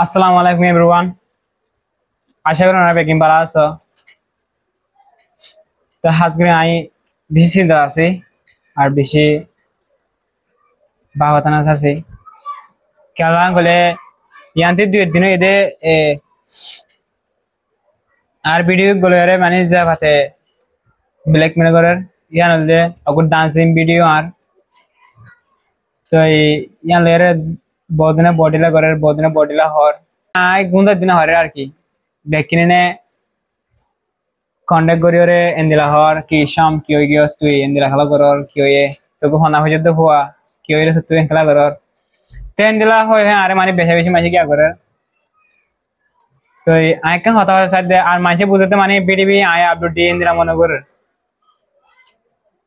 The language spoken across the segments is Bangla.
আসসালামু আলাইকুম এভরিওয়ান। আশা করি আপনারা বেকিং ভালো আছো। তো আজকে আমি বেশি চিন্তা আছি আর বেশি ভাবনা আছে। খেলা গলে ইয়ান্তি দুই দিন এদে আর ভিডিও গুলো মানে যা ভাতে ব্ল্যাক মেল করার ইয়ান হলে অগুর ডান্সিং ভিডিও আর তো ইয়ান লেরে বদিনা বডিলা করার বদিনা বডিলা হর আই গুন্দা দিন হরে আর কি দেখিনে কন্টাক্ট করিওরে এন্দিলা হর কি শাম কি হই গিয়স তুই এন্দিলা খেলা করর কি হয়ে তোকে হনা হয়ে যেতে হওয়া কি হইরে তুই খেলা করর তো এন্দিলা হয় হ্যাঁ আরে মানে বেশি বেশি মাঝে কি করে তো আই কেন হতা হয় সাথে আর মাঝে বুঝতে মানে বিডিবি আই আপলোড দিয়ে এন্দিলা মনে করে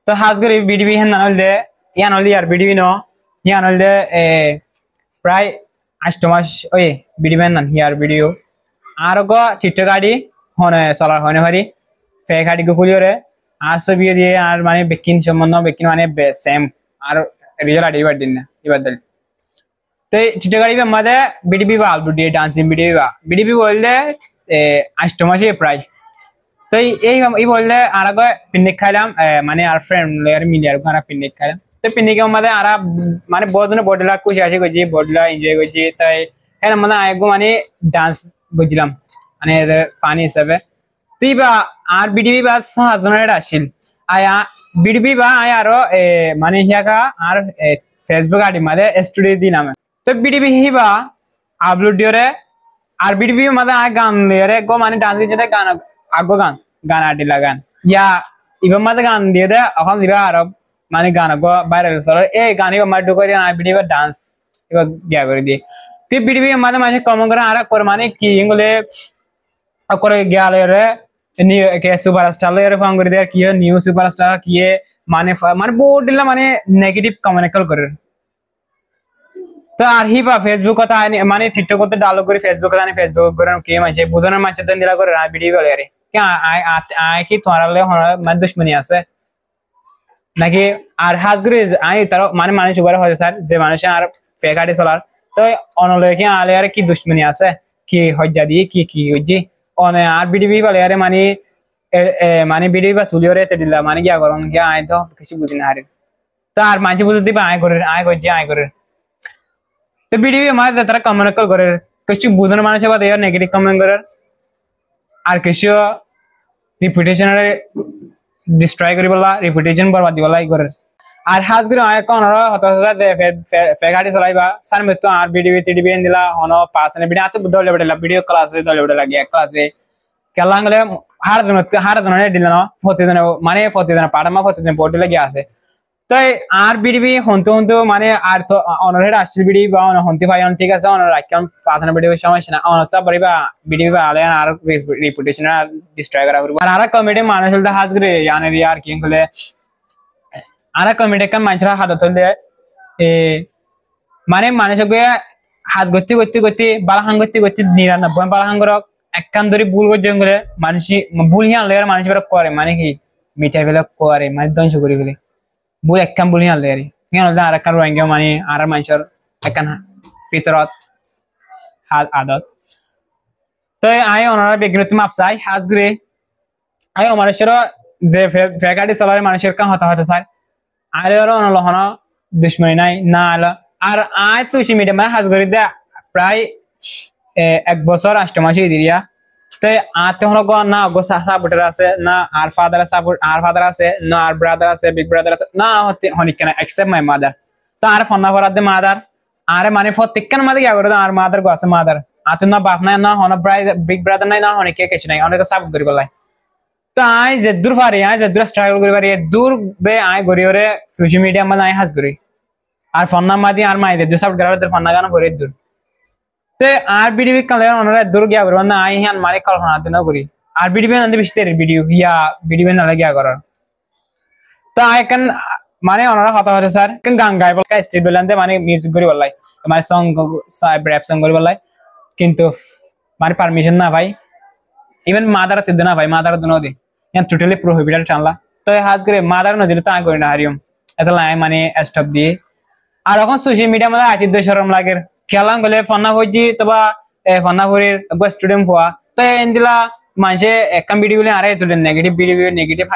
তো হাজ করে বিডিবি হেন না হলে ইয়ান হলি আর বিডিবি ন ইয়ান হলে প্রায় 8 মাস ওই বিডিবি না হিয়ার ভিডিও আর গো টিকটক আইডি হনে চলার হনে পারি ফেক আইডি গো খুলিওরে আর ছবি দিয়ে আর মানে বেকিং সম্বন্ধ বেকিং মানে সেম আর রিয়েল আইডি বাদ দিন না এবার দিল তো টিকটক আইডি আমাদের বিডিবি বা আপলোড দিয়ে ডান্সিং বিডিবি বললে 8 মাসে প্রায় তো এই বললে আর আগে পিকনিক খাইলাম মানে আর ফ্রেন্ড লেয়ার মিলিয়ে আর খানা পিকনিক খাইলাম তো পিকনিকে আমাদের আর মানে বহুত বডলা খুশি আসি করছি বডলা এনজয় করছি তাই হ্যাঁ মানে আগে মানে ডান্স বুঝলাম মানে পানি হিসাবে তুই বা আর বিডিবি বা 7 জনের আসিল আয়া বিডিবি বা আয় আরো মানে হিয়াকা আর ফেসবুক আইডি মাঝে স্টুডিও দি নামে তো বিডিবি হিবা আপলোড দিওরে আর বিডিবি মাঝে আয় গান লিয়ে গো মানে ডান্স যেতে গান আগো গান গান আইডি লাগান ইয়া ইবা মাঝে গান দিয়ে দে এখন দিবা আরো মানে গান আগো ভাইরাল করে এই গান ইবা মাঝে ঢুকে দিয়ে বিডিবি ডান্স এবার দিয়া করে দিয়ে তুই বিডিবি মাঝে মাঝে কমেন্ট করে আর করে মানে কি এগুলো করে গেলে রে নিউ কে সুপারস্টার লে রে ফোন করে দেয় কি নিউ সুপারস্টার কি মানে মানে বহুত দিলা মানে নেগেটিভ কমেন্ট করে তো আর হিবা ফেসবুক কথা মানে টিকটক করতে ডালো করে ফেসবুক কথা ফেসবুক করে কি মাঝে বুঝানোর মাঝে তো দিলা করে ভিডিও বলে আরে কি আই কি তোমার লে মানে দুশ্মনী আছে নাকি আর হাজগুরি আই তার মানে মানুষ উপরে হয়েছে স্যার যে মানুষ আর ফেক আইডি চলার তো অনলে কি আলে আর কি দুশ্মনী আছে কি হজ্জা দিয়ে কি কি হজ্জি অনে আর বিডিবি বলে আরে মানে মানে বিডিবি বা তুলিওরে তে দিলা মানে কি করন কি আই তো কিছু বুঝি না আরে তো আর মাঝে বুঝতে দিবা আই করছে আই করে তো বিডিবি মাঝে তারা কমেন্ট করে কিছু বুঝানোর মানুষের বাদে নেগেটিভ কমেন্ট করে আর কিছু রিপুটেশন ডিস্ট্রয় করি বলা রিপুটেশন বরবাদ দিবলা ই করে আর হাজ করে আয় কোন ফেগাড়ি চলাইবা সার মৃত্যু আর বিডিবি টিডিবি দিলা হন পাস নে বিডি আতে দলে বড়লা ভিডিও ক্লাসে দলে বড় লাগি ক্লাসে কেলাঙ্গলে হার জন দিলা না প্রতিদিন মানে প্রতিদিন পাড়ামা প্রতিদিন বোর্ডে লাগি আছে তো আর বিডিবি হন্তু মানে আর তো অনরের আসছিল বিডি বা হন্তি ভাই ঠিক আছে অনর রাখিয়াম পাথনা বিডিবি সমস্যা না অন তো পারিবা বিডিবি বা আলে আর রিপুটেশন ডিস্ট্রয় করা করব আর কমেডি মানুষটা হাজ করে জানে আর কি হলে আর কমেডি কাম মানুষরা হাত ধরলে মানে মানুষকে হাত গতি বালাহাং গতি 99 বালাহাঙ্গর একখান ধরে ভুল করছে গেলে মানুষ ভুল হিয়ান লেয়ার মানুষ করে মানে কি মিঠাই ফেলে করে মানে ধ্বংস করে ফেলে ভুল একখান ভুল হিয়ান লেয়ারি হিয়ান আর একখান রোহিঙ্গা মানে আর মানুষের একখান ভিতরত হাত আদত তো আই ওনারা বেগিনত মাপ চাই হাজ করে আই মানুষের যে ফেকাটি চলার মানুষের কাম হতা হতে চাই আর অনলহন দুশ্মনী নাই না আলো আর আজ সোশ্যাল মিডিয়া মানে হাজ করে দেয় প্রায় 1 বছর 8 মাসে দিরিয়া তো আতে হলো না গো সাপোর্টার আছে না আর ফাদার আছে না আর ব্রাদার আছে বিগ ব্রাদার আছে না হতে হনিক কেন এক্সেপ্ট মাই মাদার তো আর ফন্না করার দে মাদার আরে মানে প্রত্যেকখান মাদে কি করে আর মাদার গো আছে মাদার আতে না বাপ নাই না হন বিগ ব্রাদার নাই না হনিকে কিছু নাই অনেক সাপোর্ট করি বলাই তো আই যে দূর পারি আই যে দূর স্ট্রাগল করি পারি দূর বে আই গরি ওরে সোশ্যাল মিডিয়া মানে আই হাজ করি আর ফন্না মাদি আর মাই দে দূর সাপোর্ট করার দূর ফন্না গানা করে দূর তো আর বিডিবি কালে ওনারা দূর গিয়া করব না আই হান মানে কল্পনা দিনা করি আর বিডিবি নন্দে বিস্তারিত ভিডিও ইয়া বিডিবি না লাগিয়া করার তো আই কান মানে ওনারা কথা হতে স্যার কান গান গাই বলকা স্টেজ বেলান্তে মানে মিউজিক করি বললাই মানে সং র‍্যাপ সং করি বললাই কিন্তু মানে পারমিশন না ভাই ইভেন মাদার তো না ভাই মাদার তো নদী ইয়ান টোটালি প্রোহিবিটেড টানলা তো হাজ করে মাদার নদী তো আই করি না হারিয়ম এত লাই মানে স্টপ দিয়ে আর এখন সোশ্যাল মিডিয়া মধ্যে আতি শরম লাগে খেলাম গেলে ফন্না হইছি তবা ফনাফুরির স্টুডেন্ট হওয়া তো এন্দিলা মানুষে একখান ভিডিও গুলি আরে তুলে নেগেটিভ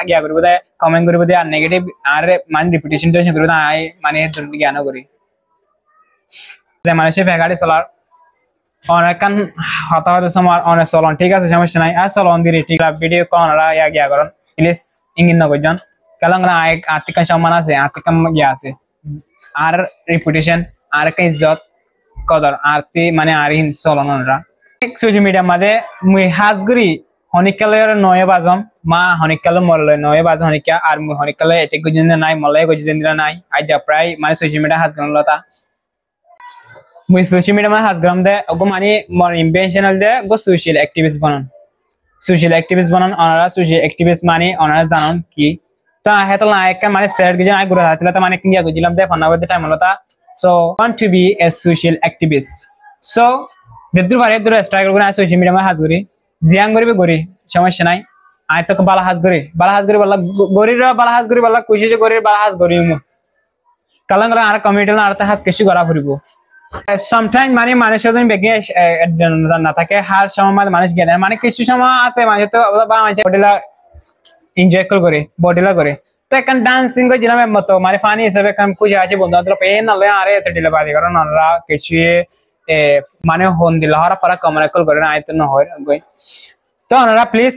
গিয়া করবো দেয় কমেন্ট করবো দেয় আর নেগেটিভ আর মানে রিপিটেশন টেনশন করবো আই মানে জ্ঞান করি মানুষের ফেকারি চলার অনেকখান হতাহত সময় অনেক চলন ঠিক আছে সমস্যা নাই আর চলন দিলে ঠিক ভিডিও করা গিয়া করেন প্লিজ ইঙ্গিত নকরজন কারণ আর্থিক সম্মান আছে আর্থিক গিয়া আছে আর রিপুটেশন আর একটা ইজ্জত কদর আরতি মানে আর ইন চলনরা সোশ্যাল মিডিয়ার মাঝে মুই হাজগুড়ি হনিকালের নয় বাজম মা হনিকাল মরলে নয় বাজ হনিকা আর মুই হনিকালে এতে গুজিন নাই মলে গুজিন নাই আজ প্রায় মানে সোশ্যাল মিডিয়া হাজগান লতা মুই সোশ্যাল মিডিয়া মানে হাজগ্রাম দে ওগো মানে মর ইনভেনশনাল দে গো সোশ্যাল অ্যাক্টিভিস্ট বানান ওনারা সোশ্যাল অ্যাক্টিভিস্ট মানে ওনারা জানান কি তো হেতল না একটা মানে সেট গিয়ে আই গুড়া হাতলা মানে কিয়া গুজিলাম দে ফনাবতে টাইম লতা so want to be a social activist so দেদুর বারে দূর স্ট্রাগল করে সোশ্যাল মিডিয়া মানে হাজগুড়ি জিয়াং গরিবে গরি সমস্যা নাই আই তো বালা হাজগুড়ি বলা গরিরা বালা হাজগুড়ি বলা কোশিশ গরির বালা হাজ গরি মু কালাঙ্গরা আর কমিউনিটি না আর তা হাত কিছু করা ফুরিব সামটাইম মানে মানুষের জন্য বেগে না থাকে হার সময় মানুষ গেলে মানে কিছু সময় আছে মানুষ তো বা মানুষ বডিলা এনজয় করে বডিলা করে তো এখন ডান্সিং করে দিলাম মতো মানে ফানি হিসেবে কাম খুশি আছে বন্ধু বান্ধব পেয়ে নালে আরে এত দিলে বাদি কারণ আমরা কিছু মানে হন দিলা হরা পরা কমারেকল করে না আইতো না হয় তো ওনারা প্লিজ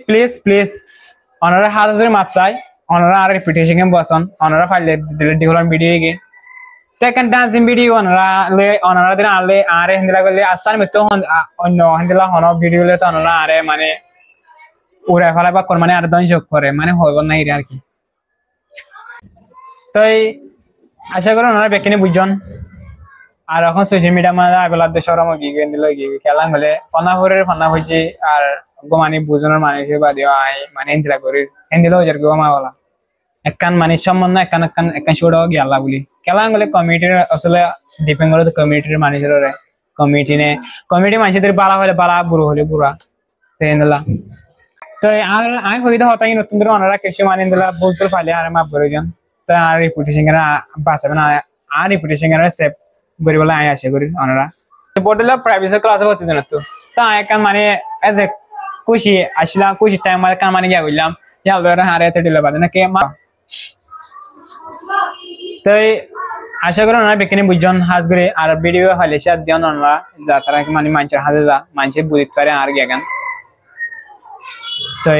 ওনারা হাত ধরে মাপ চাই ওনারা আর রিপিটেশন এ বসন ওনারা ফাইলে দিলাম ভিডিও গে সেকেন্ড ডান্সিং ভিডিও ওনারা দিন আলে আরে হিন্দিলা গলে আসার মতো অন্য হিন্দিলা হন ভিডিও লে তো ওনারা আরে মানে উড়ে ফেলা বা কোন মানে আর দঞ্জক করে মানে হইব না আর কি তো আশা করি ওনারা বেকিনে বুঝজন আর এখন সোশ্যাল মিডিয়া মানে আবেলা দেশরম গিয়ে দিল গিয়ে খেলাম হলে ফনা হয়েছে আর মানে বুঝনের মানুষের বাদে মানে হিন্দিলা করি হিন্দিলা হয়ে যার গোমা বলা একখান মানে সম্বন্ধ একখান শুরু গিয়ে আল্লাহ বলি খেলাম হলে কমিটির আসলে ডিপেন্ড করে কমিটির মানুষের কমিটি মানুষদের বালা হলে বালা বুড়ো হলে বুড়া হিন্দিলা তো আর আমি হইতে হতাই নতুন করে ওনারা কিছু মানে দিলা বলতে পারলে আর মাফ করে যান তো আর রিপুটেশন এর বাঁচাবে না আর রিপুটেশন এর সেভ করি বলে আমি আশা করি ওনারা বড়লা প্রাইভেসি ক্লাস হচ্ছে না তো তা এখন মানে এজ খুশি আসলাম খুশি টাইম মানে কান মানে গিয়া বললাম যে হারে এত দিলে বাদে না কে তো আশা করি ওনারা বেকিনে বুঝজন হাজ করে আর ভিডিও হলে সে দিন ওনারা যা তারা মানে মানুষের হাতে যা মানুষের বুঝতে পারে আর গিয়া গান তো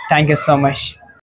thank you so much.